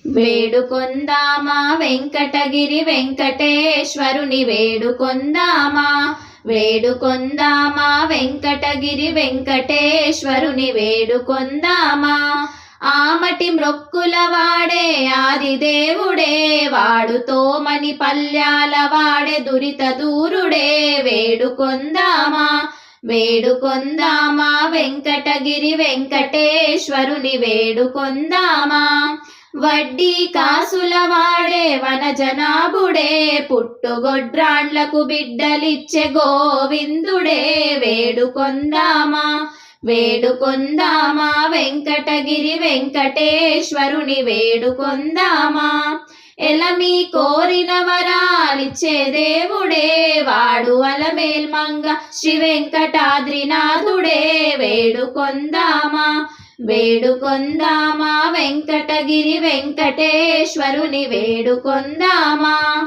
వేడుకొందామా వెంకటగిరి వెంకటేశ్వరుని వేడుకొందామా, వేడుకొందామా వెంకటగిరి వెంకటేశ్వరుని వేడుకొందామా. ఆమటి మ్రొక్కుల వాడే ఆదిదేవుడే, వాడుతోమని పల్యాల వాడే దురిత దూరుడే. వేడుకొందామా, వేడుకొందామా వెంకటగిరి వెంకటేశ్వరుని వేడుకొందామా. వడ్డీ కాసుల వాడే వనజనాభుడే, పుట్టుగొడ్రాండ్లకు బిడ్డలిచ్చే గోవిందుడే. వేడుకొందామా, వేడుకొందామా వెంకటగిరి వెంకటేశ్వరుని వేడుకొందామా. ఎలమి కోరిన వరాలిచ్చే దేవుడే, వాడు అలమేల్మంగ శ్రీ వెంకటాద్రినాథుడే. వేడుకొందామా, వేడుకొందామా వెంకటగిరి వెంకటేశ్వరుని వేడుకొందామా.